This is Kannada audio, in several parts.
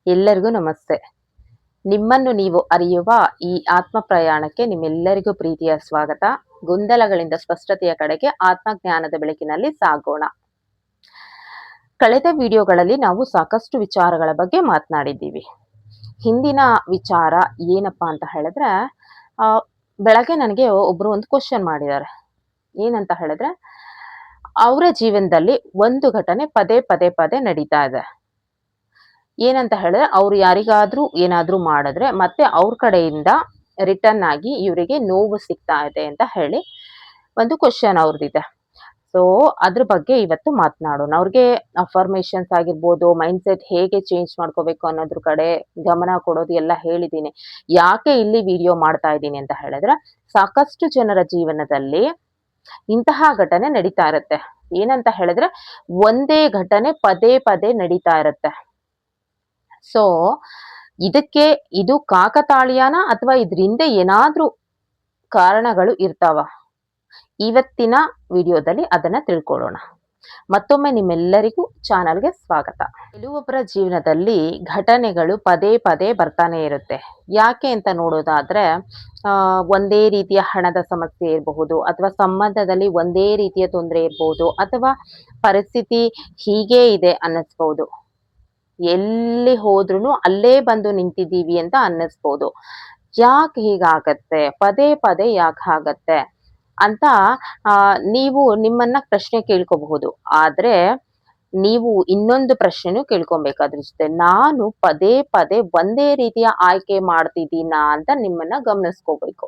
ಎಲ್ಲರಿಗೂ ನಮಸ್ತೆ. ನಿಮ್ಮನ್ನು ನೀವು ಅರಿಯುವ ಈ ಆತ್ಮ ಪ್ರಯಾಣಕ್ಕೆ ನಿಮ್ಮೆಲ್ಲರಿಗೂ ಪ್ರೀತಿಯ ಸ್ವಾಗತ. ಗೊಂದಲಗಳಿಂದ ಸ್ಪಷ್ಟತೆಯ ಕಡೆಗೆ ಆತ್ಮಜ್ಞಾನದ ಬೆಳಕಿನಲ್ಲಿ ಸಾಗೋಣ. ಕಳೆದ ವಿಡಿಯೋಗಳಲ್ಲಿ ನಾವು ಸಾಕಷ್ಟು ವಿಚಾರಗಳ ಬಗ್ಗೆ ಮಾತನಾಡಿದ್ದೀವಿ. ಹಿಂದಿನ ವಿಚಾರ ಏನಪ್ಪಾ ಅಂತ ಹೇಳಿದ್ರೆ, ಬೆಳಗ್ಗೆ ನನಗೆ ಒಬ್ರು ಒಂದು ಕ್ವಶನ್ ಮಾಡಿದ್ದಾರೆ. ಏನಂತ ಹೇಳಿದ್ರೆ, ಅವರ ಜೀವನದಲ್ಲಿ ಒಂದು ಘಟನೆ ಪದೇ ಪದೇ ಪದೇ ನಡೀತಾ ಇದೆ. ಏನಂತ ಹೇಳಿದ್ರೆ, ಅವ್ರು ಯಾರಿಗಾದ್ರೂ ಏನಾದ್ರೂ ಮಾಡಿದ್ರೆ ಮತ್ತೆ ಅವ್ರ ಕಡೆಯಿಂದ ರಿಟರ್ನ್ ಆಗಿ ಇವರಿಗೆ ನೋವು ಸಿಗ್ತಾ ಇದೆ ಅಂತ ಹೇಳಿ ಒಂದು ಕ್ವಶನ್ ಅವ್ರದ್ದಿದೆ. ಸೊ ಅದ್ರ ಬಗ್ಗೆ ಇವತ್ತು ಮಾತನಾಡೋಣ. ಅವ್ರಿಗೆ ಅಫರ್ಮೇಶನ್ಸ್ ಆಗಿರ್ಬೋದು, ಮೈಂಡ್ ಸೆಟ್ ಹೇಗೆ ಚೇಂಜ್ ಮಾಡ್ಕೋಬೇಕು ಅನ್ನೋದ್ರ ಕಡೆ ಗಮನ ಕೊಡೋದು ಎಲ್ಲ ಹೇಳಿದ್ದೀನಿ. ಯಾಕೆ ಇಲ್ಲಿ ವಿಡಿಯೋ ಮಾಡ್ತಾ ಇದ್ದೀನಿ ಅಂತ ಹೇಳಿದ್ರೆ, ಸಾಕಷ್ಟು ಜನರ ಜೀವನದಲ್ಲಿ ಇಂತಹ ಘಟನೆ ನಡೀತಾ ಇರುತ್ತೆ. ಏನಂತ ಹೇಳಿದ್ರೆ, ಒಂದೇ ಘಟನೆ ಪದೇ ಪದೇ ನಡೀತಾ ಇರುತ್ತೆ. ಸೊ ಇದು ಕಾಕತಾಳೀಯನ ಅಥವಾ ಇದ್ರಿಂದ ಏನಾದ್ರೂ ಕಾರಣಗಳು ಇರ್ತಾವ? ಇವತ್ತಿನ ವಿಡಿಯೋದಲ್ಲಿ ಅದನ್ನ ತಿಳ್ಕೊಳ್ಳೋಣ. ಮತ್ತೊಮ್ಮೆ ನಿಮ್ಮೆಲ್ಲರಿಗೂ ಚಾನಲ್ಗೆ ಸ್ವಾಗತ. ಕೆಲವೊಬ್ಬರ ಜೀವನದಲ್ಲಿ ಘಟನೆಗಳು ಪದೇ ಪದೇ ಬರ್ತಾನೆ ಇರುತ್ತೆ. ಯಾಕೆ ಅಂತ ನೋಡೋದಾದ್ರೆ, ಒಂದೇ ರೀತಿಯ ಹಣದ ಸಮಸ್ಯೆ ಇರಬಹುದು, ಅಥವಾ ಸಂಬಂಧದಲ್ಲಿ ಒಂದೇ ರೀತಿಯ ತೊಂದರೆ ಇರಬಹುದು, ಅಥವಾ ಪರಿಸ್ಥಿತಿ ಹೀಗೆ ಇದೆ ಅನ್ನಿಸ್ಬಹುದು. ಎಲ್ಲಿ ಹೋದ್ರೂ ಅಲ್ಲೇ ಬಂದು ನಿಂತಿದ್ದೀವಿ ಅಂತ ಅನ್ನಿಸ್ಬೋದು. ಯಾಕೆ ಹೀಗಾಗತ್ತೆ, ಪದೇ ಪದೇ ಯಾಕೆ ಆಗತ್ತೆ ಅಂತ ನೀವು ನಿಮ್ಮನ್ನ ಪ್ರಶ್ನೆ ಕೇಳ್ಕೋಬಹುದು. ಆದ್ರೆ ನೀವು ಇನ್ನೊಂದು ಪ್ರಶ್ನೆನೂ ಕೇಳ್ಕೊಬೇಕು ಅದ್ರ ಜೊತೆ. ನಾನು ಪದೇ ಪದೇ ಒಂದೇ ರೀತಿಯ ಆಯ್ಕೆ ಮಾಡ್ತಿದ್ದೀನಾ ಅಂತ ನಿಮ್ಮನ್ನ ಗಮನಿಸ್ಕೋಬೇಕು.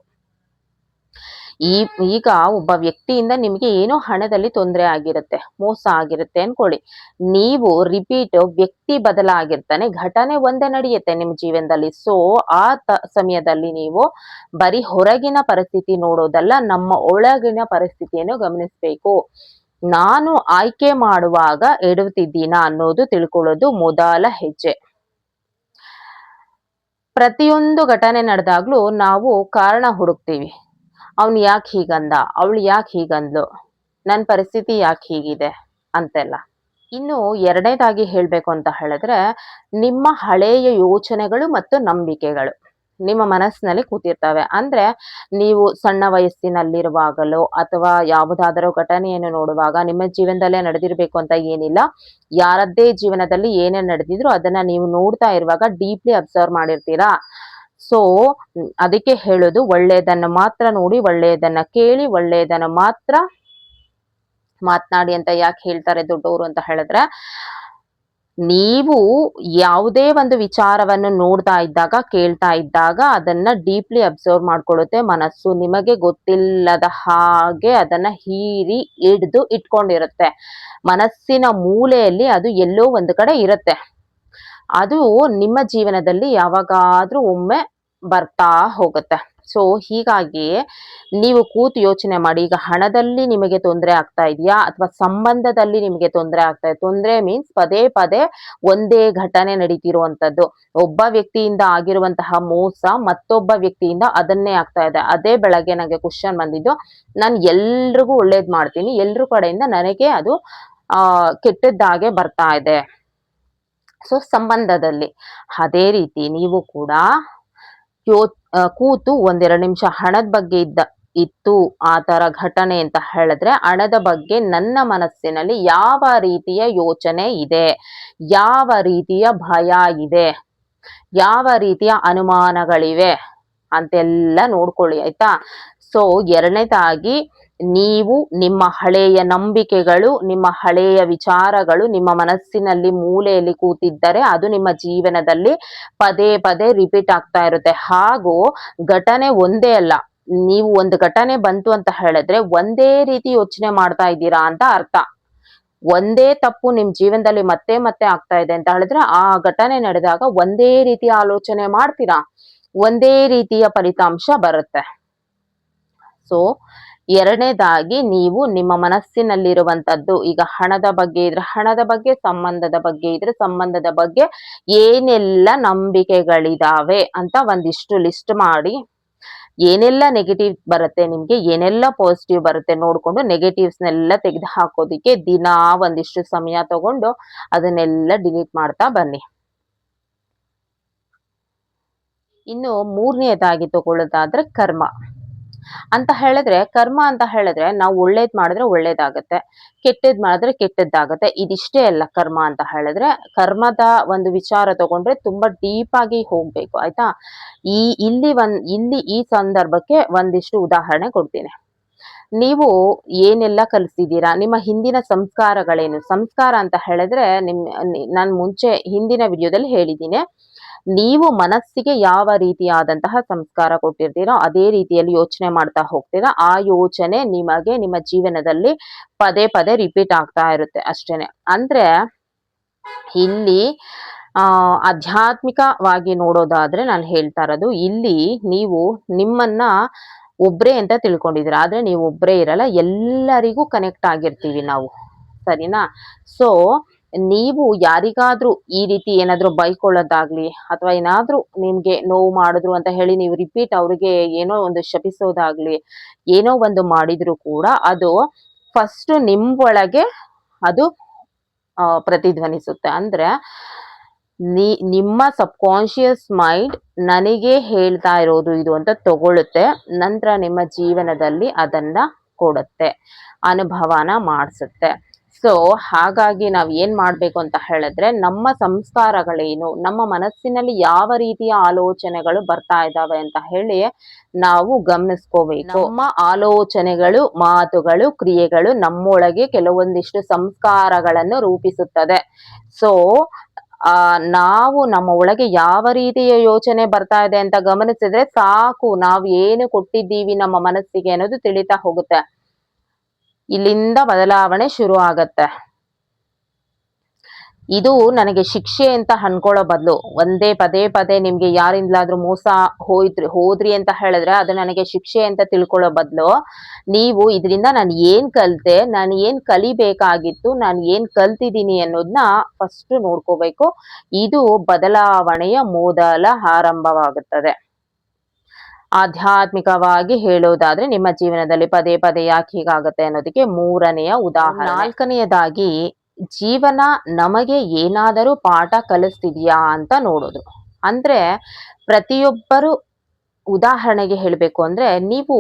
ಈಗ ಒಬ್ಬ ವ್ಯಕ್ತಿಯಿಂದ ನಿಮ್ಗೆ ಏನೋ ಹಣದಲ್ಲಿ ತೊಂದರೆ ಆಗಿರುತ್ತೆ, ಮೋಸ ಆಗಿರುತ್ತೆ ಅನ್ಕೊಳ್ಳಿ. ನೀವು ರಿಪೀಟ್ ವ್ಯಕ್ತಿ ಬದಲಾಗಿರ್ತಾನೆ, ಘಟನೆ ಒಂದೇ ನಡೆಯುತ್ತೆ ನಿಮ್ ಜೀವನದಲ್ಲಿ. ಸೊ ಆ ಸಮಯದಲ್ಲಿ ನೀವು ಬರೀ ಹೊರಗಿನ ಪರಿಸ್ಥಿತಿ ನೋಡೋದಲ್ಲ, ನಮ್ಮ ಒಳಗಿನ ಪರಿಸ್ಥಿತಿಯನ್ನು ಗಮನಿಸ್ಬೇಕು. ನಾನು ಆಯ್ಕೆ ಮಾಡುವಾಗ ಎಡುತ್ತಿದ್ದೀನಾ ಅನ್ನೋದು ತಿಳ್ಕೊಳ್ಳೋದು ಮೊದಲ ಹೆಜ್ಜೆ. ಪ್ರತಿಯೊಂದು ಘಟನೆ ನಡೆದಾಗ್ಲೂ ನಾವು ಕಾರಣ ಹುಡುಕ್ತೀವಿ. ಅವ್ನು ಯಾಕೆ ಹೀಗಂದ, ಅವಳು ಯಾಕೆ ಹೀಗಂದ್ಲು, ನನ್ನ ಪರಿಸ್ಥಿತಿ ಯಾಕೆ ಹೀಗಿದೆ ಅಂತೆಲ್ಲ. ಇನ್ನು ಎರಡನೇದಾಗಿ ಹೇಳ್ಬೇಕು ಅಂತ ಹೇಳಿದ್ರೆ, ನಿಮ್ಮ ಹಳೆಯ ಯೋಚನೆಗಳು ಮತ್ತು ನಂಬಿಕೆಗಳು ನಿಮ್ಮ ಮನಸ್ಸಿನಲ್ಲಿ ಕೂತಿರ್ತವೆ. ಅಂದ್ರೆ ನೀವು ಸಣ್ಣ ವಯಸ್ಸಿನಲ್ಲಿರುವಾಗಲೋ ಅಥವಾ ಯಾವುದಾದರೂ ಘಟನೆಯನ್ನು ನೋಡುವಾಗ, ನಿಮ್ಮ ಜೀವನದಲ್ಲೇ ನಡೆದಿರ್ಬೇಕು ಅಂತ ಏನಿಲ್ಲ, ಯಾರದ್ದೇ ಜೀವನದಲ್ಲಿ ಏನೇನ್ ನಡೆದಿದ್ರು ಅದನ್ನ ನೀವು ನೋಡ್ತಾ ಇರುವಾಗ ಡೀಪ್ಲಿ ಅಬ್ಸರ್ವ್ ಮಾಡಿರ್ತೀರಾ. ಸೊ ಅದಕ್ಕೆ ಹೇಳೋದು, ಒಳ್ಳೆಯದನ್ನ ಮಾತ್ರ ನೋಡಿ, ಒಳ್ಳೆಯದನ್ನ ಕೇಳಿ, ಒಳ್ಳೆಯದನ್ನ ಮಾತ್ರ ಮಾತನಾಡಿ ಅಂತ ಯಾಕೆ ಹೇಳ್ತಾರೆ ದೊಡ್ಡವರು ಅಂತ ಹೇಳಿದ್ರೆ, ನೀವು ಯಾವುದೇ ಒಂದು ವಿಚಾರವನ್ನು ನೋಡ್ತಾ ಇದ್ದಾಗ, ಕೇಳ್ತಾ ಇದ್ದಾಗ ಅದನ್ನ ಡೀಪ್ಲಿ ಅಬ್ಸರ್ವ್ ಮಾಡ್ಕೊಳ್ಳುತ್ತೆ ಮನಸ್ಸು. ನಿಮಗೆ ಗೊತ್ತಿಲ್ಲದ ಹಾಗೆ ಅದನ್ನ ಹೀರಿ ಹಿಡ್ದು ಇಟ್ಕೊಂಡಿರುತ್ತೆ. ಮನಸ್ಸಿನ ಮೂಲೆಯಲ್ಲಿ ಅದು ಎಲ್ಲೋ ಒಂದು ಕಡೆ ಇರುತ್ತೆ. ಅದು ನಿಮ್ಮ ಜೀವನದಲ್ಲಿ ಯಾವಾಗಾದ್ರೂ ಒಮ್ಮೆ ಬರ್ತಾ ಹೋಗುತ್ತೆ. ಸೊ ಹೀಗಾಗಿ ನೀವು ಕೂತು ಯೋಚನೆ ಮಾಡಿ, ಈಗ ಹಣದಲ್ಲಿ ನಿಮಗೆ ತೊಂದರೆ ಆಗ್ತಾ ಇದೆಯಾ, ಅಥವಾ ಸಂಬಂಧದಲ್ಲಿ ನಿಮಗೆ ತೊಂದರೆ ಆಗ್ತಾ ಇದೆ. ತೊಂದರೆ ಮೀನ್ಸ್ ಪದೇ ಪದೇ ಒಂದೇ ಘಟನೆ ನಡೀತಿರುವಂತದ್ದು. ಒಬ್ಬ ವ್ಯಕ್ತಿಯಿಂದ ಆಗಿರುವಂತಹ ಮೋಸ ಮತ್ತೊಬ್ಬ ವ್ಯಕ್ತಿಯಿಂದ ಅದನ್ನೇ ಆಗ್ತಾ ಇದೆ. ಅದೇ ಬೆಳಗ್ಗೆ ನನಗೆ ಕ್ವಶನ್ ಬಂದಿದ್ದು, ನಾನು ಎಲ್ರಿಗೂ ಒಳ್ಳೇದ್ ಮಾಡ್ತೀನಿ, ಎಲ್ರ ಕಡೆಯಿಂದ ನನಗೆ ಅದು ಕೆಟ್ಟದ್ದಾಗೆ ಬರ್ತಾ ಇದೆ. ಸೊ ಸಂಬಂಧದಲ್ಲಿ ಅದೇ ರೀತಿ ನೀವು ಕೂಡ ಕೂತು ಒಂದೆರಡು ನಿಮಿಷ ಹಣದ ಬಗ್ಗೆ ಇತ್ತು ಆ ತರ ಘಟನೆ ಅಂತ ಹೇಳಿದ್ರೆ, ಹಣದ ಬಗ್ಗೆ ನನ್ನ ಮನಸ್ಸಿನಲ್ಲಿ ಯಾವ ರೀತಿಯ ಯೋಚನೆ ಇದೆ, ಯಾವ ರೀತಿಯ ಭಯ ಇದೆ, ಯಾವ ರೀತಿಯ ಅನುಮಾನಗಳಿವೆ ಅಂತೆಲ್ಲ ನೋಡ್ಕೊಳ್ಳಿ, ಆಯ್ತಾ. ಸೊ ಎರಡನೇದಾಗಿ, ನೀವು ನಿಮ್ಮ ಹಳೆಯ ನಂಬಿಕೆಗಳು, ನಿಮ್ಮ ಹಳೆಯ ವಿಚಾರಗಳು ನಿಮ್ಮ ಮನಸ್ಸಿನಲ್ಲಿ ಮೂಲೆಯಲ್ಲಿ ಕೂತಿದ್ದರೆ ಅದು ನಿಮ್ಮ ಜೀವನದಲ್ಲಿ ಪದೇ ಪದೇ ರಿಪೀಟ್ ಆಗ್ತಾ ಇರುತ್ತೆ. ಹಾಗೂ ಘಟನೆ ಒಂದೇ ಅಲ್ಲ, ನೀವು ಒಂದು ಘಟನೆ ಬಂತು ಅಂತ ಹೇಳಿದ್ರೆ ಒಂದೇ ರೀತಿ ಯೋಚನೆ ಮಾಡ್ತಾ ಇದ್ದೀರಾ ಅಂತ ಅರ್ಥ. ಒಂದೇ ತಪ್ಪು ನಿಮ್ ಜೀವನದಲ್ಲಿ ಮತ್ತೆ ಮತ್ತೆ ಆಗ್ತಾ ಇದೆ ಅಂತ ಹೇಳಿದ್ರೆ, ಆ ಘಟನೆ ನಡೆದಾಗ ಒಂದೇ ರೀತಿಯ ಆಲೋಚನೆ ಮಾಡ್ತೀರಾ, ಒಂದೇ ರೀತಿಯ ಫಲಿತಾಂಶ ಬರುತ್ತೆ. ಸೊ ಎರಡನೇದಾಗಿ, ನೀವು ನಿಮ್ಮ ಮನಸ್ಸಿನಲ್ಲಿರುವಂತದ್ದು, ಈಗ ಹಣದ ಬಗ್ಗೆ ಇದ್ರೆ ಹಣದ ಬಗ್ಗೆ, ಸಂಬಂಧದ ಬಗ್ಗೆ ಇದ್ರೆ ಸಂಬಂಧದ ಬಗ್ಗೆ ಏನೆಲ್ಲ ನಂಬಿಕೆಗಳಿದಾವೆ ಅಂತ ಒಂದಿಷ್ಟು ಲಿಸ್ಟ್ ಮಾಡಿ, ಏನೆಲ್ಲ ನೆಗೆಟಿವ್ ಬರುತ್ತೆ ನಿಮ್ಗೆ, ಏನೆಲ್ಲ ಪಾಸಿಟಿವ್ ಬರುತ್ತೆ ನೋಡ್ಕೊಂಡು ನೆಗೆಟಿವ್ಸ್ನೆಲ್ಲ ತೆಗೆದು ಹಾಕೋದಿಕ್ಕೆ ದಿನಾ ಒಂದಿಷ್ಟು ಸಮಯ ತಗೊಂಡು ಅದನ್ನೆಲ್ಲ ಡಿಲೀಟ್ ಮಾಡ್ತಾ ಬನ್ನಿ. ಇನ್ನು ಮೂರನೆಯದಾಗಿ ತಗೊಳ್ಳೋದಾದ್ರೆ ಕರ್ಮ ಕರ್ಮ ಅಂತ ಹೇಳಿದ್ರೆ ನಾವು ಒಳ್ಳೇದ್ ಮಾಡಿದ್ರೆ ಒಳ್ಳೇದಾಗತ್ತೆ, ಕೆಟ್ಟದ್ ಮಾಡಿದ್ರೆ ಕೆಟ್ಟದ್ದಾಗತ್ತೆ. ಇದಿಷ್ಟೇ ಅಲ್ಲ ಕರ್ಮ ಅಂತ ಹೇಳಿದ್ರೆ. ಕರ್ಮದ ಒಂದು ವಿಚಾರ ತಗೊಂಡ್ರೆ ತುಂಬಾ ಡೀಪ್ ಆಗಿ ಹೋಗ್ಬೇಕು ಆಯ್ತಾ. ಇಲ್ಲಿ ಈ ಸಂದರ್ಭಕ್ಕೆ ಒಂದಿಷ್ಟು ಉದಾಹರಣೆ ಕೊಡ್ತೀನಿ. ನೀವು ಏನೆಲ್ಲ ಕಲಿಸಿದ್ದೀರಾ, ನಿಮ್ಮ ಹಿಂದಿನ ಸಂಸ್ಕಾರಗಳೇನು. ಸಂಸ್ಕಾರ ಅಂತ ಹೇಳಿದ್ರೆ ನಾನು ಮುಂಚೆ ಹಿಂದಿನ ವಿಡಿಯೋದಲ್ಲಿ ಹೇಳಿದ್ದೀನಿ, ನೀವು ಮನಸ್ಸಿಗೆ ಯಾವ ರೀತಿಯಾದಂತಹ ಸಂಸ್ಕಾರ ಕೊಟ್ಟಿರ್ತೀರೋ ಅದೇ ರೀತಿಯಲ್ಲಿ ಯೋಚನೆ ಮಾಡ್ತಾ ಹೋಗ್ತೀರಾ. ಆ ಯೋಚನೆ ನಿಮಗೆ ನಿಮ್ಮ ಜೀವನದಲ್ಲಿ ಪದೇ ಪದೇ ರಿಪೀಟ್ ಆಗ್ತಾ ಇರುತ್ತೆ ಅಷ್ಟೇನೆ. ಅಂದ್ರೆ ಇಲ್ಲಿ ಆಧ್ಯಾತ್ಮಿಕವಾಗಿ ನೋಡೋದಾದ್ರೆ ನಾನು ಹೇಳ್ತಾ ಇರೋದು, ಇಲ್ಲಿ ನೀವು ನಿಮ್ಮನ್ನ ಒಬ್ರೇ ಅಂತ ತಿಳ್ಕೊಂಡಿದ್ದೀರಾ. ಆದ್ರೆ ನೀವು ಒಬ್ರೇ ಇರಲ್ಲ, ಎಲ್ಲರಿಗೂ ಕನೆಕ್ಟ್ ಆಗಿರ್ತೀವಿ ನಾವು, ಸರಿನಾ. ಸೊ ನೀವು ಯಾರಿಗಾದ್ರೂ ಈ ರೀತಿ ಏನಾದ್ರೂ ಬೈಕೊಳ್ಳೋದಾಗ್ಲಿ ಅಥವಾ ಏನಾದ್ರೂ ನಿಮ್ಗೆ ನೋವು ಮಾಡಿದ್ರು ಅಂತ ಹೇಳಿ ನೀವು ರಿಪೀಟ್ ಅವ್ರಿಗೆ ಏನೋ ಒಂದು ಶಪಿಸೋದಾಗ್ಲಿ, ಏನೋ ಒಂದು ಮಾಡಿದ್ರು ಕೂಡ ಅದು ಫಸ್ಟ್ ನಿಮ್ ಒಳಗೆ ಅದು ಪ್ರತಿಧ್ವನಿಸುತ್ತೆ. ಅಂದ್ರೆ ನಿಮ್ಮ ಸಬ್ ಕಾನ್ಶಿಯಸ್ ಮೈಂಡ್ ನನಗೆ ಹೇಳ್ತಾ ಇರೋದು ಇದು ಅಂತ ತಗೊಳುತ್ತೆ. ನಂತರ ನಿಮ್ಮ ಜೀವನದಲ್ಲಿ ಅದನ್ನ ಕೊಡುತ್ತೆ, ಅನುಭವನ ಮಾಡಿಸುತ್ತೆ. ಸೊ ಹಾಗಾಗಿ ನಾವ್ ಏನ್ ಮಾಡ್ಬೇಕು ಅಂತ ಹೇಳಿದ್ರೆ, ನಮ್ಮ ಸಂಸ್ಕಾರಗಳೇನು, ನಮ್ಮ ಮನಸ್ಸಿನಲ್ಲಿ ಯಾವ ರೀತಿಯ ಆಲೋಚನೆಗಳು ಬರ್ತಾ ಇದ್ದಾವೆ ಅಂತ ಹೇಳಿ ನಾವು ಗಮನಿಸ್ಕೋಬೇಕು. ನಮ್ಮ ಆಲೋಚನೆಗಳು, ಮಾತುಗಳು, ಕ್ರಿಯೆಗಳು ನಮ್ಮೊಳಗೆ ಕೆಲವೊಂದಿಷ್ಟು ಸಂಸ್ಕಾರಗಳನ್ನು ರೂಪಿಸುತ್ತದೆ. ಸೊ ನಾವು ನಮ್ಮ ಒಳಗೆ ಯಾವ ರೀತಿಯ ಯೋಚನೆ ಬರ್ತಾ ಇದೆ ಅಂತ ಗಮನಿಸಿದ್ರೆ ಸಾಕು, ನಾವು ಏನು ಕೊಟ್ಟಿದ್ದೀವಿ ನಮ್ಮ ಮನಸ್ಸಿಗೆ ಅನ್ನೋದು ತಿಳಿತಾ ಹೋಗುತ್ತೆ. ಇಲ್ಲಿಂದ ಬದಲಾವಣೆ ಶುರು ಆಗತ್ತೆ. ಇದು ನನಗೆ ಶಿಕ್ಷೆ ಅಂತ ಅನ್ಕೊಳ್ಳೋ ಬದಲು, ಒಂದೇ ಪದೇ ಪದೇ ನಿಮ್ಗೆ ಯಾರಿಂದಲಾದ್ರೂ ಮೋಸ ಹೋದ್ರಿ ಅಂತ ಹೇಳಿದ್ರೆ ಅದು ನನಗೆ ಶಿಕ್ಷೆ ಅಂತ ತಿಳ್ಕೊಳ್ಳೋ ಬದಲು, ನೀವು ಇದರಿಂದ ನಾನು ಏನ್ ಕಲ್ತೆ, ನಾನು ಏನ್ ಕಲಿಬೇಕಾಗಿತ್ತು, ನಾನು ಏನ್ ಕಲ್ತಿದ್ದೀನಿ ಅನ್ನೋದನ್ನ ಫಸ್ಟ್ ನೋಡ್ಕೋಬೇಕು. ಇದು ಬದಲಾವಣೆಯ ಮೊದಲ ಆರಂಭವಾಗುತ್ತದೆ. ಆಧ್ಯಾತ್ಮಿಕವಾಗಿ ಹೇಳೋದಾದ್ರೆ ನಿಮ್ಮ ಜೀವನದಲ್ಲಿ ಪದೇ ಪದೇ ಯಾಕೆ ಹೀಗಾಗತ್ತೆ ಅನ್ನೋದಕ್ಕೆ ಮೂರನೆಯ ಉದಾಹರಣೆ. ನಾಲ್ಕನೆಯದಾಗಿ, ಜೀವನ ನಮಗೆ ಏನಾದರೂ ಪಾಠ ಕಲಿಸ್ತಿದ್ಯಾ ಅಂತ ನೋಡೋದು. ಅಂದ್ರೆ ಪ್ರತಿಯೊಬ್ಬರು, ಉದಾಹರಣೆಗೆ ಹೇಳ್ಬೇಕು ಅಂದ್ರೆ, ನೀವು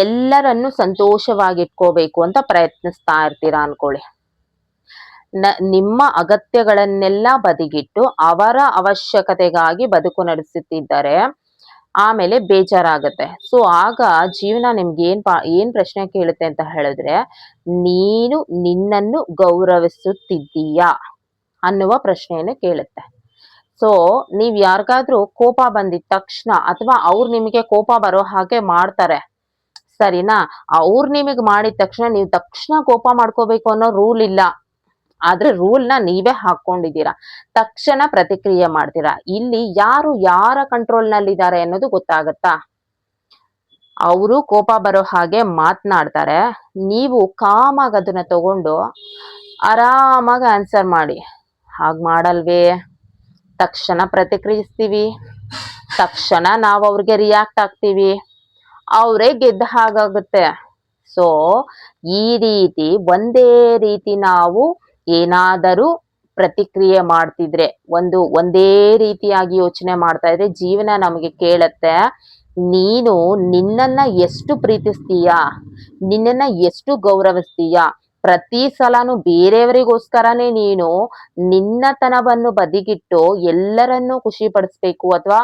ಎಲ್ಲರನ್ನು ಸಂತೋಷವಾಗಿಟ್ಕೋಬೇಕು ಅಂತ ಪ್ರಯತ್ನಿಸ್ತಾ ಇರ್ತೀರಾ ಅನ್ಕೊಳ್ಳಿ. ನಿಮ್ಮ ಅಗತ್ಯಗಳನ್ನೆಲ್ಲ ಬದಿಗಿಟ್ಟು ಅವರ ಅವಶ್ಯಕತೆಗಾಗಿ ಬದುಕು ನಡೆಸುತ್ತಿದ್ದರೆ ಆಮೇಲೆ ಬೇಜಾರಾಗತ್ತೆ. ಸೊ ಆಗ ಜೀವನ ನಿಮ್ಗೆ ಏನ್ ಪ್ರಶ್ನೆ ಕೇಳುತ್ತೆ ಅಂತ ಹೇಳಿದ್ರೆ, ನೀನು ನಿನ್ನನ್ನು ಗೌರವಿಸುತ್ತಿದ್ದೀಯಾ ಅನ್ನುವ ಪ್ರಶ್ನೆಯನ್ನು ಕೇಳುತ್ತೆ. ಸೊ ನೀವ್ ಯಾರಿಗಾದ್ರೂ ಕೋಪ ಬಂದಿದ ತಕ್ಷಣ, ಅಥವಾ ಅವ್ರು ನಿಮಗೆ ಕೋಪ ಬರೋ ಹಾಗೆ ಮಾಡ್ತಾರೆ, ಸರಿನಾ, ಅವ್ರು ನಿಮಗ್ ಮಾಡಿದ ತಕ್ಷಣ ನೀವು ತಕ್ಷಣ ಕೋಪ ಮಾಡ್ಕೋಬೇಕು ಅನ್ನೋ ರೂಲ್ ಇಲ್ಲ. ಆದ್ರೆ ರೂಲ್ ನ ನೀವೇ ಹಾಕೊಂಡಿದ್ದೀರಾ, ತಕ್ಷಣ ಪ್ರತಿಕ್ರಿಯೆ ಮಾಡ್ತೀರಾ. ಇಲ್ಲಿ ಯಾರು ಯಾರ ಕಂಟ್ರೋಲ್ ನಲ್ಲಿದ್ದಾರೆ ಅನ್ನೋದು ಗೊತ್ತಾಗತ್ತಾ. ಅವರು ಕೋಪ ಬರೋ ಹಾಗೆ ಮಾತನಾಡ್ತಾರೆ, ನೀವು ಕಾಮಾಗಿ ಅದನ್ನ ತಗೊಂಡು ಆರಾಮಾಗಿ ಆನ್ಸರ್ ಮಾಡಿ. ಹಾಗ್ ಮಾಡಲ್ವೇ, ತಕ್ಷಣ ಪ್ರತಿಕ್ರಿಯಿಸ್ತೀವಿ, ತಕ್ಷಣ ನಾವು ಅವ್ರಿಗೆ ರಿಯಾಕ್ಟ್ ಆಗ್ತೀವಿ, ಅವರೇ ಗೆದ್ದ ಹಾಗಾಗುತ್ತೆ. ಸೊ ಈ ರೀತಿ ಒಂದೇ ರೀತಿ ನಾವು ಏನಾದರೂ ಪ್ರತಿಕ್ರಿಯೆ ಮಾಡ್ತಿದ್ರೆ, ಒಂದೇ ರೀತಿಯಾಗಿ ಯೋಚನೆ ಮಾಡ್ತಾ ಇದ್ರೆ ಜೀವನ ನಮಗೆ ಕೇಳತ್ತೆ, ನೀನು ನಿನ್ನನ್ನ ಎಷ್ಟು ಪ್ರೀತಿಸ್ತೀಯಾ, ನಿನ್ನನ್ನ ಎಷ್ಟು ಗೌರವಿಸ್ತೀಯಾ. ಪ್ರತಿ ಸಲನು ಬೇರೆಯವರಿಗೋಸ್ಕರನೇ ನೀನು ನಿನ್ನತನವನ್ನು ಬದಿಗಿಟ್ಟು ಎಲ್ಲರನ್ನೂ ಖುಷಿ ಪಡಿಸ್ಬೇಕು, ಅಥವಾ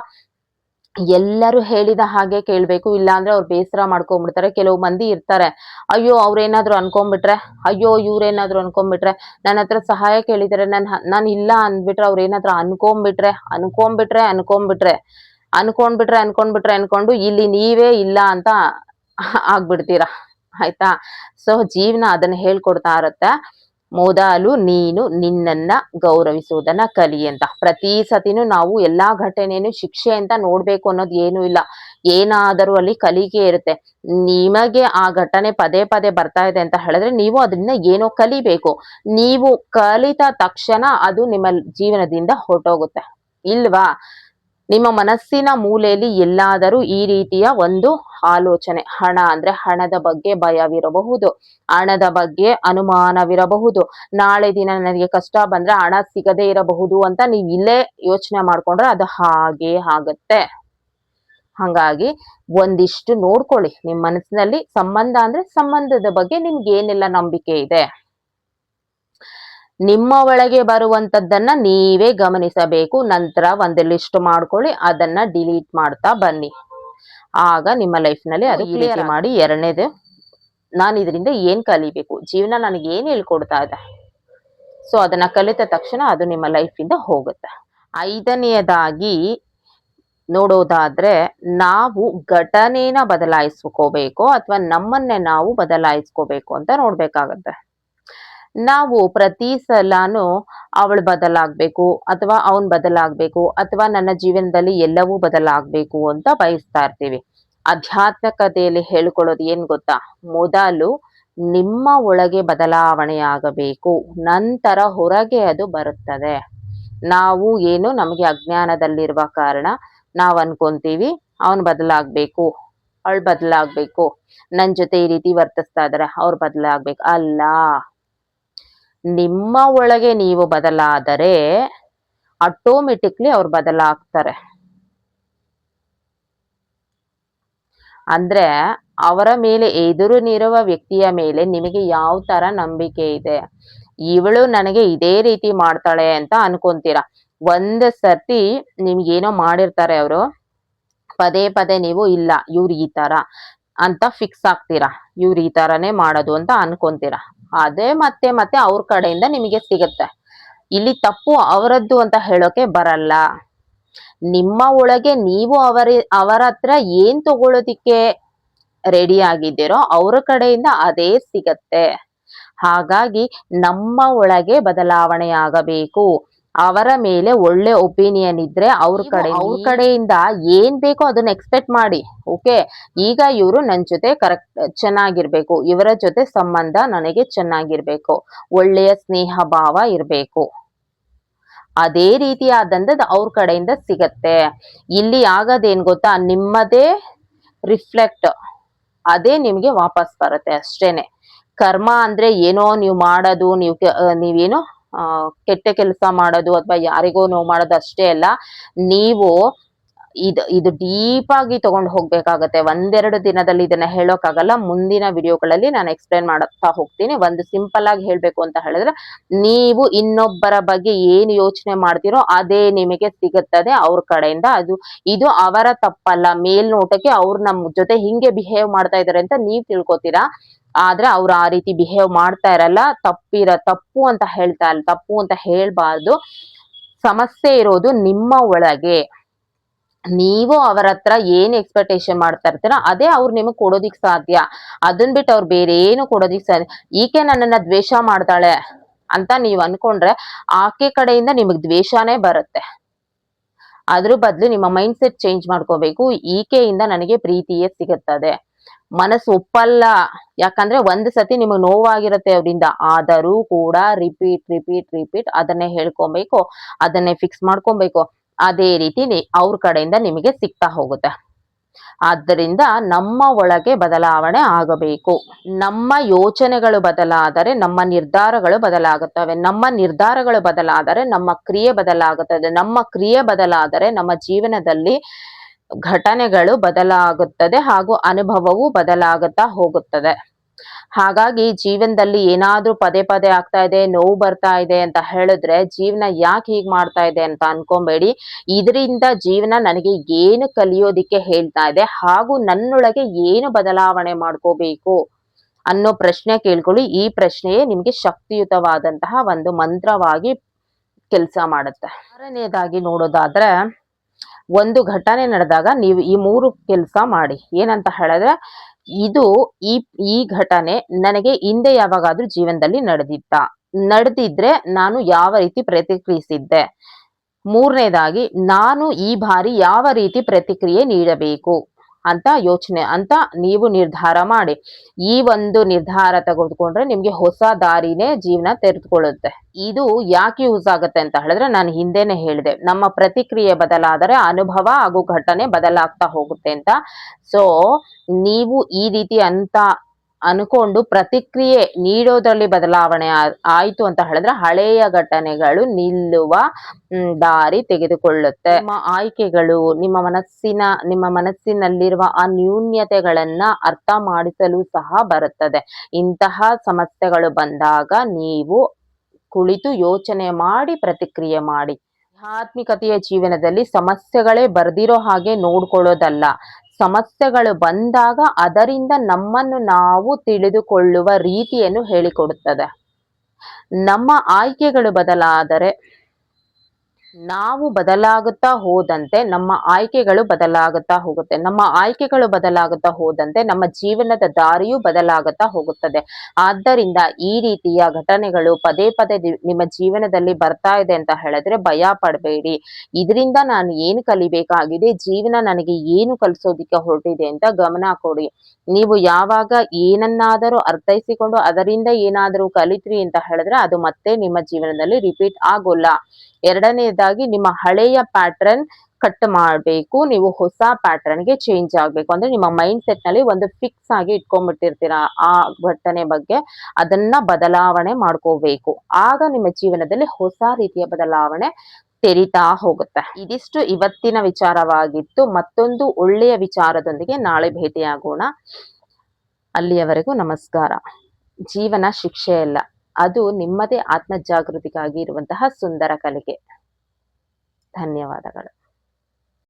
ಎಲ್ಲರೂ ಹೇಳಿದ ಹಾಗೆ ಕೇಳ್ಬೇಕು. ಇಲ್ಲಾಂದ್ರೆ ಅವ್ರು ಬೇಸರ ಮಾಡ್ಕೊಂಡ್ಬಿಡ್ತಾರೆ. ಕೆಲವು ಮಂದಿ ಇರ್ತಾರೆ, ಅಯ್ಯೋ ಅವ್ರೇನಾದ್ರು ಅನ್ಕೊಂಡ್ಬಿಟ್ರೆ, ಅಯ್ಯೋ ಇವ್ರೇನಾದ್ರು ಅನ್ಕೊಂಡ್ಬಿಟ್ರೆ, ನನ್ನ ಹತ್ರ ಸಹಾಯ ಕೇಳಿದ್ರೆ ನಾನು ಇಲ್ಲ ಅಂದ್ಬಿಟ್ರೆ, ಅವ್ರೇನಾದ್ರು ಅನ್ಕೊಂಡು ಇಲ್ಲಿ ನೀವೇ ಇಲ್ಲ ಅಂತ ಆಗ್ಬಿಡ್ತೀರಾ ಆಯ್ತಾ. ಸೊ ಜೀವನ ಅದನ್ನ ಹೇಳ್ಕೊಡ್ತಾ ಇರತ್ತೆ, ಮೊದಲು ನೀನು ನಿನ್ನನ್ನ ಗೌರವಿಸುವುದನ್ನ ಕಲಿ ಅಂತ. ಪ್ರತಿ ಸತಿನೂ ನಾವು ಎಲ್ಲಾ ಘಟನೆಯನ್ನು ಶಿಕ್ಷೆ ಅಂತ ನೋಡ್ಬೇಕು ಅನ್ನೋದು ಏನು ಇಲ್ಲ. ಏನಾದರೂ ಅಲ್ಲಿ ಕಲಿಕೆ ಇರುತ್ತೆ. ನಿಮಗೆ ಆ ಘಟನೆ ಪದೇ ಪದೇ ಬರ್ತಾ ಇದೆ ಅಂತ ಹೇಳಿದ್ರೆ ನೀವು ಅದನ್ನ ಏನೋ ಕಲಿಬೇಕು. ನೀವು ಕಲಿತ ತಕ್ಷಣ ಅದು ನಿಮ್ಮ ಜೀವನದಿಂದ ಹೊರಟೋಗುತ್ತೆ ಇಲ್ವಾ. ನಿಮ್ಮ ಮನಸ್ಸಿನ ಮೂಲೆಯಲ್ಲಿ ಎಲ್ಲಾದರೂ ಈ ರೀತಿಯ ಒಂದು ಆಲೋಚನೆ, ಹಣ ಅಂದ್ರೆ ಹಣದ ಬಗ್ಗೆ ಭಯವಿರಬಹುದು, ಹಣದ ಬಗ್ಗೆ ಅನುಮಾನವಿರಬಹುದು, ನಾಳೆ ದಿನ ನನಗೆ ಕಷ್ಟ ಬಂದ್ರೆ ಹಣ ಸಿಗದೇ ಇರಬಹುದು ಅಂತ ನೀವು ಇಲ್ಲೇ ಯೋಚನೆ ಮಾಡ್ಕೊಂಡ್ರೆ ಅದು ಹಾಗೆ ಆಗತ್ತೆ. ಹಾಗಾಗಿ ಒಂದಿಷ್ಟು ನೋಡ್ಕೊಳ್ಳಿ ನಿಮ್ ಮನಸ್ಸಿನಲ್ಲಿ. ಸಂಬಂಧ ಅಂದ್ರೆ ಸಂಬಂಧದ ಬಗ್ಗೆ ನಿಮ್ಗೆ ಏನೆಲ್ಲ ನಂಬಿಕೆ ಇದೆ, ನಿಮ್ಮ ಒಳಗೆ ಬರುವಂತದ್ದನ್ನ ನೀವೇ ಗಮನಿಸಬೇಕು. ನಂತರ ಒಂದು ಲಿಸ್ಟ್ ಮಾಡ್ಕೊಳ್ಳಿ, ಅದನ್ನ ಡಿಲೀಟ್ ಮಾಡ್ತಾ ಬನ್ನಿ. ಆಗ ನಿಮ್ಮ ಲೈಫ್ ನಲ್ಲಿ ಅದು ಈ ರೀತಿ ಮಾಡಿ. ಎರಡನೇದು, ನಾನು ಇದರಿಂದ ಏನ್ ಕಲಿಬೇಕು, ಜೀವನ ನನಗೆ ಏನ್ ಹೇಳ್ಕೊಡ್ತಾ ಇದೆ, ಸೊ ಅದನ್ನ ಕಲಿತ ತಕ್ಷಣ ಅದು ನಿಮ್ಮ ಲೈಫ್ ಇಂದ ಹೋಗುತ್ತೆ. ಐದನೆಯದಾಗಿ ನೋಡೋದಾದ್ರೆ, ನಾವು ಘಟನೆನ ಬದಲಾಯಿಸ್ಕೋಬೇಕು ಅಥವಾ ನಮ್ಮನ್ನೇ ನಾವು ಬದಲಾಯಿಸ್ಕೋಬೇಕು ಅಂತ ನೋಡ್ಬೇಕಾಗತ್ತೆ. ನಾವು ಪ್ರತಿ ಸಲಾನು ಅವಳು ಬದಲಾಗ್ಬೇಕು ಅಥವಾ ಅವನ್ ಬದಲಾಗ್ಬೇಕು ಅಥವಾ ನನ್ನ ಜೀವನದಲ್ಲಿ ಎಲ್ಲವೂ ಬದಲಾಗ್ಬೇಕು ಅಂತ ಬಯಸ್ತಾ ಇರ್ತೀವಿ. ಆಧ್ಯಾತ್ಮಿಕತೆಯಲ್ಲಿ ಹೇಳ್ಕೊಳ್ಳೋದು ಏನ್ ಗೊತ್ತಾ, ಮೊದಲು ನಿಮ್ಮ ಒಳಗೆ ಬದಲಾವಣೆಯಾಗಬೇಕು, ನಂತರ ಹೊರಗೆ ಅದು ಬರುತ್ತದೆ. ನಾವು ಏನು ನಮಗೆ ಅಜ್ಞಾನದಲ್ಲಿರುವ ಕಾರಣ ನಾವ್ ಅನ್ಕೊಂತೀವಿ ಅವನ್ ಬದಲಾಗ್ಬೇಕು, ಅವಳು ಬದಲಾಗ್ಬೇಕು, ನನ್ ಜೊತೆ ಈ ರೀತಿ ವರ್ತಿಸ್ತಾ ಇದಾರೆ ಅವ್ರು ಬದಲಾಗ್ಬೇಕು. ಅಲ್ಲ, ನಿಮ್ಮ ಒಳಗೆ ನೀವು ಬದಲಾದರೆ ಆಟೋಮೆಟಿಕ್ಲಿ ಅವ್ರು ಬದಲಾಗ್ತಾರೆ. ಅಂದ್ರೆ ಅವರ ಮೇಲೆ, ಎದುರು ನಿರುವ ವ್ಯಕ್ತಿಯ ಮೇಲೆ ನಿಮಗೆ ಯಾವ ತರ ನಂಬಿಕೆ ಇದೆ, ಇವಳು ನನಗೆ ಇದೇ ರೀತಿ ಮಾಡ್ತಾಳೆ ಅಂತ ಅನ್ಕೊಂತೀರಾ. ಒಂದ್ ಸರ್ತಿ ನಿಮ್ಗೇನೋ ಮಾಡಿರ್ತಾರೆ ಅವರು, ಪದೇ ಪದೇ ನೀವು ಇಲ್ಲ ಇವ್ರು ಈ ತರ ಅಂತ ಫಿಕ್ಸ್ ಆಗ್ತೀರಾ, ಇವ್ರು ಈ ತರನೇ ಮಾಡೋದು ಅಂತ ಅನ್ಕೊಂತೀರಾ. ಅದೇ ಮತ್ತೆ ಮತ್ತೆ ಅವ್ರ ಕಡೆಯಿಂದ ನಿಮಗೆ ಸಿಗುತ್ತೆ. ಇಲ್ಲಿ ತಪ್ಪು ಅವರದ್ದು ಅಂತ ಹೇಳೋಕೆ ಬರಲ್ಲ. ನಿಮ್ಮ ಒಳಗೆ ನೀವು ಅವರ ಹತ್ರ ಏನ್ ತಗೊಳ್ಳೋದಿಕ್ಕೆ ರೆಡಿ ಆಗಿದ್ದೀರೋ ಅವ್ರ ಕಡೆಯಿಂದ ಅದೇ ಸಿಗತ್ತೆ. ಹಾಗಾಗಿ ನಮ್ಮ ಒಳಗೆ ಬದಲಾವಣೆ ಆಗಬೇಕು. ಅವರ ಮೇಲೆ ಒಳ್ಳೆ ಒಪಿನಿಯನ್ ಇದ್ರೆ ಅವ್ರ ಕಡೆಯಿಂದ ಏನ್ ಬೇಕೋ ಅದನ್ನ ಎಕ್ಸ್ಪೆಕ್ಟ್ ಮಾಡಿ. ಓಕೆ, ಈಗ ಇವರು ನನ್ ಜೊತೆ ಕರೆಕ್ಟ್ ಚೆನ್ನಾಗಿರ್ಬೇಕು, ಇವರ ಜೊತೆ ಸಂಬಂಧ ನನಗೆ ಚೆನ್ನಾಗಿರ್ಬೇಕು, ಒಳ್ಳೆಯ ಸ್ನೇಹ ಭಾವ ಇರ್ಬೇಕು, ಅದೇ ರೀತಿಯಾದಂಥದ್ದು ಅವ್ರ ಕಡೆಯಿಂದ ಸಿಗತ್ತೆ. ಇಲ್ಲಿ ಆಗೋದೇನ್ ಗೊತ್ತಾ, ನಿಮ್ಮದೇ ರಿಫ್ಲೆಕ್ಟ್ ಅದೇ ನಿಮ್ಗೆ ವಾಪಸ್ ಬರುತ್ತೆ ಅಷ್ಟೇನೆ. ಕರ್ಮ ಅಂದ್ರೆ ಏನೋ ನೀವು ಮಾಡೋದು, ನೀವೇನೋ ಕೆಟ್ಟ ಕೆಲಸ ಮಾಡೋದು ಅಥವಾ ಯಾರಿಗೋ ನೋವು ಮಾಡೋದು ಅಷ್ಟೇ ಅಲ್ಲ. ನೀವು ಇದು ಡೀಪ್ ಆಗಿ ತಗೊಂಡು ಹೋಗ್ಬೇಕಾಗತ್ತೆ. ಒಂದೆರಡು ದಿನದಲ್ಲಿ ಇದನ್ನ ಹೇಳೋಕ್ಕಾಗಲ್ಲ. ಮುಂದಿನ ವಿಡಿಯೋಗಳಲ್ಲಿ ನಾನು ಎಕ್ಸ್ಪ್ಲೇನ್ ಮಾಡ್ತಾ ಹೋಗ್ತೀನಿ. ಒಂದು ಸಿಂಪಲ್ ಆಗಿ ಹೇಳ್ಬೇಕು ಅಂತ ಹೇಳಿದ್ರೆ, ನೀವು ಇನ್ನೊಬ್ಬರ ಬಗ್ಗೆ ಏನು ಯೋಚನೆ ಮಾಡ್ತೀರೋ ಅದೇ ನಿಮಗೆ ಸಿಗುತ್ತದೆ ಅವ್ರ ಕಡೆಯಿಂದ. ಇದು ಅವರ ತಪ್ಪಲ್ಲ. ಮೇಲ್ನೋಟಕ್ಕೆ ಅವ್ರು ನಮ್ ಜೊತೆ ಹಿಂಗೆ ಬಿಹೇವ್ ಮಾಡ್ತಾ ಇದಾರೆ ಅಂತ ನೀವ್ ತಿಳ್ಕೊತೀರಾ, ಆದ್ರೆ ಅವ್ರು ಆ ರೀತಿ ಬಿಹೇವ್ ಮಾಡ್ತಾ ಇರಲ್ಲ. ತಪ್ಪು ಅಂತ ತಪ್ಪು ಅಂತ ಹೇಳ್ಬಾರ್ದು. ಸಮಸ್ಯೆ ಇರೋದು ನಿಮ್ಮ ಒಳಗೆ. ನೀವು ಅವರ ಹತ್ರ ಏನ್ ಎಕ್ಸ್ಪೆಕ್ಟೇಷನ್ ಮಾಡ್ತಾ ಇರ್ತೀರ ಅದೇ ಅವ್ರು ನಿಮಗ್ ಕೊಡೋದಿಕ್ ಸಾಧ್ಯ. ಅದನ್ ಬಿಟ್ಟು ಅವ್ರು ಬೇರೆ ಏನು ಕೊಡೋದಿಕ್ ಸಾಧ್ಯ. ಈಕೆ ನನ್ನನ್ನ ದ್ವೇಷ ಮಾಡ್ತಾಳೆ ಅಂತ ನೀವ್ ಅನ್ಕೊಂಡ್ರೆ ಆಕೆ ಕಡೆಯಿಂದ ನಿಮಗ್ ದ್ವೇಷನೇ ಬರುತ್ತೆ. ಅದ್ರ ಬದ್ಲು ನಿಮ್ಮ ಮೈಂಡ್ ಸೆಟ್ ಚೇಂಜ್ ಮಾಡ್ಕೋಬೇಕು. ಈಕೆಯಿಂದ ನನಗೆ ಪ್ರೀತಿಯೇ ಸಿಗುತ್ತದೆ. ಮನಸ್ಸು ಒಪ್ಪಲ್ಲ, ಯಾಕಂದ್ರೆ ಒಂದ್ ಸತಿ ನಿಮಗ್ ನೋವಾಗಿರುತ್ತೆ ಅವರಿಂದ. ಆದರೂ ಕೂಡ ರಿಪೀಟ್ ಅದನ್ನೇ ಹೇಳ್ಕೊಬೇಕು, ಅದನ್ನೇ ಫಿಕ್ಸ್ ಮಾಡ್ಕೊಬೇಕು. ಅದೇ ರೀತಿ ಅವ್ರ ಕಡೆಯಿಂದ ನಿಮಗೆ ಸಿಗ್ತಾ ಹೋಗುತ್ತೆ. ಆದ್ದರಿಂದ ನಮ್ಮ ಒಳಗೆ ಬದಲಾವಣೆ ಆಗಬೇಕು. ನಮ್ಮ ಯೋಚನೆಗಳು ಬದಲಾದರೆ ನಮ್ಮ ನಿರ್ಧಾರಗಳು ಬದಲಾಗುತ್ತವೆ. ನಮ್ಮ ನಿರ್ಧಾರಗಳು ಬದಲಾದರೆ ನಮ್ಮ ಕ್ರಿಯೆ ಬದಲಾಗುತ್ತದೆ. ನಮ್ಮ ಕ್ರಿಯೆ ಬದಲಾದರೆ ನಮ್ಮ ಜೀವನದಲ್ಲಿ ಘಟನೆಗಳು ಬದಲಾಗುತ್ತದೆ ಹಾಗೂ ಅನುಭವವು ಬದಲಾಗುತ್ತಾ ಹೋಗುತ್ತದೆ. ಹಾಗಾಗಿ ಜೀವನದಲ್ಲಿ ಏನಾದ್ರೂ ಪದೇ ಪದೇ ಆಗ್ತಾ ಇದೆ, ನೋವು ಬರ್ತಾ ಇದೆ ಅಂತ ಹೇಳಿದ್ರೆ ಜೀವನ ಯಾಕೆ ಹೀಗ್ ಮಾಡ್ತಾ ಇದೆ ಅಂತ ಅನ್ಕೊಂಬೇಡಿ. ಇದರಿಂದ ಜೀವನ ನನಗೆ ಏನು ಕಲಿಯೋದಿಕ್ಕೆ ಹೇಳ್ತಾ ಇದೆ ಹಾಗೂ ನನ್ನೊಳಗೆ ಏನು ಬದಲಾವಣೆ ಮಾಡ್ಕೋಬೇಕು ಅನ್ನೋ ಪ್ರಶ್ನೆ ಕೇಳ್ಕೊಳ್ಳಿ. ಈ ಪ್ರಶ್ನೆಯೇ ನಿಮ್ಗೆ ಶಕ್ತಿಯುತವಾದಂತಹ ಒಂದು ಮಂತ್ರವಾಗಿ ಕೆಲಸ ಮಾಡುತ್ತೆ. ಆರನೆಯದಾಗಿ ನೋಡೋದಾದ್ರೆ, ಒಂದು ಘಟನೆ ನಡೆದಾಗ ನೀವು ಈ 3 ಕೆಲಸ ಮಾಡಿ. ಏನಂತ ಹೇಳಿದ್ರೆ, ಈ ಘಟನೆ ನನಗೆ ಹಿಂದೆ ಯಾವಾಗಾದ್ರೂ ಜೀವನದಲ್ಲಿ ನಡೆದಿದ್ರೆ ನಾನು ಯಾವ ರೀತಿ ಪ್ರತಿಕ್ರಿಯಿಸಿದ್ದೆ. ಮೂರನೇದಾಗಿ, ನಾನು ಈ ಬಾರಿ ಯಾವ ರೀತಿ ಪ್ರತಿಕ್ರಿಯೆ ನೀಡಬೇಕು ಅಂತ ನೀವು ನಿರ್ಧಾರ ಮಾಡಿ. ಈ ಒಂದು ನಿರ್ಧಾರ ತೆಗೆದುಕೊಂಡ್ರೆ ನಿಮ್ಗೆ ಹೊಸ ದಾರಿನೇ ಜೀವನ ತೆರೆದುಕೊಳ್ಳುತ್ತೆ. ಇದು ಯಾಕೆ ಯೂಸ್ ಆಗುತ್ತೆ ಅಂತ ಹೇಳಿದ್ರೆ, ನಾನು ಹಿಂದೆನೆ ಹೇಳಿದೆ, ನಮ್ಮ ಪ್ರತಿಕ್ರಿಯೆ ಬದಲಾದರೆ ಅನುಭವ ಹಾಗೂ ಘಟನೆ ಬದಲಾಗ್ತಾ ಹೋಗುತ್ತೆ ಅಂತ. ಸೊ ನೀವು ಈ ರೀತಿ ಅಂತ ಅನ್ಕೊಂಡು ಪ್ರತಿಕ್ರಿಯೆ ನೀಡೋದ್ರಲ್ಲಿ ಬದಲಾವಣೆ ಆಯ್ತು ಅಂತ ಹೇಳಿದ್ರೆ ಹಳೆಯ ಘಟನೆಗಳು ನಿಲ್ಲುವ ದಾರಿ ತೆಗೆದುಕೊಳ್ಳುತ್ತೆ. ನಿಮ್ಮ ಆಯ್ಕೆಗಳು ನಿಮ್ಮ ಮನಸ್ಸಿನಲ್ಲಿರುವ ಆ ನ್ಯೂನ್ಯತೆಗಳನ್ನ ಅರ್ಥ ಮಾಡಿಸಲು ಸಹ ಬರುತ್ತದೆ. ಇಂತಹ ಸಮಸ್ಯೆಗಳು ಬಂದಾಗ ನೀವು ಕುಳಿತು ಯೋಚನೆ ಮಾಡಿ ಪ್ರತಿಕ್ರಿಯೆ ಮಾಡಿ. ಆಧ್ಯಾತ್ಮಿಕತೆಯ ಜೀವನದಲ್ಲಿ ಸಮಸ್ಯೆಗಳೇ ಬರ್ದಿರೋ ಹಾಗೆ ನೋಡ್ಕೊಳ್ಳೋದಲ್ಲ. ಸಮಸ್ಯೆಗಳು ಬಂದಾಗ ಅದರಿಂದ ನಮ್ಮನ್ನು ನಾವು ತಿಳಿದುಕೊಳ್ಳುವ ರೀತಿಯನ್ನು ಹೇಳಿಕೊಡುತ್ತದೆ. ನಮ್ಮ ಆಯ್ಕೆಗಳು ಬದಲಾದರೆ ನಾವು ಬದಲಾಗುತ್ತಾ ಹೋದಂತೆ ನಮ್ಮ ಆಯ್ಕೆಗಳು ಬದಲಾಗುತ್ತಾ ಹೋಗುತ್ತೆ. ನಮ್ಮ ಆಯ್ಕೆಗಳು ಬದಲಾಗುತ್ತಾ ಹೋದಂತೆ ನಮ್ಮ ಜೀವನದ ದಾರಿಯೂ ಬದಲಾಗುತ್ತಾ ಹೋಗುತ್ತದೆ. ಆದ್ದರಿಂದ ಈ ರೀತಿಯ ಘಟನೆಗಳು ಪದೇ ಪದೇ ನಿಮ್ಮ ಜೀವನದಲ್ಲಿ ಬರ್ತಾ ಇದೆ ಅಂತ ಹೇಳಿದ್ರೆ ಭಯ ಪಡಬೇಡಿ. ಇದರಿಂದ ನಾನು ಏನು ಕಲಿಬೇಕಾಗಿದೆ, ಜೀವನ ನನಗೆ ಏನು ಕಲಿಸೋದಿಕ್ಕೆ ಹೊರಟಿದೆ ಅಂತ ಗಮನ ಕೊಡಿ. ನೀವು ಯಾವಾಗ ಏನನ್ನಾದರೂ ಅರ್ಥೈಸಿಕೊಂಡು ಅದರಿಂದ ಏನಾದರೂ ಕಲಿತ್ರಿ ಅಂತ ಹೇಳಿದ್ರೆ ಅದು ಮತ್ತೆ ನಿಮ್ಮ ಜೀವನದಲ್ಲಿ ರಿಪೀಟ್ ಆಗೋಲ್ಲ. ಎರಡನೇದಾಗಿ ನಿಮ್ಮ ಹಳೆಯ ಪ್ಯಾಟ್ರನ್ ಕಟ್ ಮಾಡಬೇಕು. ನೀವು ಹೊಸ ಪ್ಯಾಟ್ರನ್ಗೆ ಚೇಂಜ್ ಆಗ್ಬೇಕು. ಅಂದ್ರೆ ನಿಮ್ಮ ಮೈಂಡ್ ಸೆಟ್ ನಲ್ಲಿ ಒಂದು ಫಿಕ್ಸ್ ಆಗಿ ಇಟ್ಕೊಂಡ್ಬಿಟ್ಟಿರ್ತೀರಾ ಆ ಘಟನೆ ಬಗ್ಗೆ, ಅದನ್ನ ಬದಲಾವಣೆ ಮಾಡ್ಕೋಬೇಕು. ಆಗ ನಿಮ್ಮ ಜೀವನದಲ್ಲಿ ಹೊಸ ರೀತಿಯ ಬದಲಾವಣೆ ತೆರಿತಾ ಹೋಗುತ್ತೆ. ಇದಿಷ್ಟು ಇವತ್ತಿನ ವಿಚಾರವಾಗಿತ್ತು. ಮತ್ತೊಂದು ಒಳ್ಳೆಯ ವಿಚಾರದೊಂದಿಗೆ ನಾಳೆ ಭೇಟಿಯಾಗೋಣ. ಅಲ್ಲಿಯವರೆಗೂ ನಮಸ್ಕಾರ. ಜೀವನ ಶಿಕ್ಷೆಯಲ್ಲ, ಅದು ನಿಮ್ಮದೇ ಆತ್ಮ ಜಾಗೃತಿಗಾಗಿ ಇರುವಂತಹ ಸುಂದರ ಕಲಿಕೆ. ಧನ್ಯವಾದಗಳು.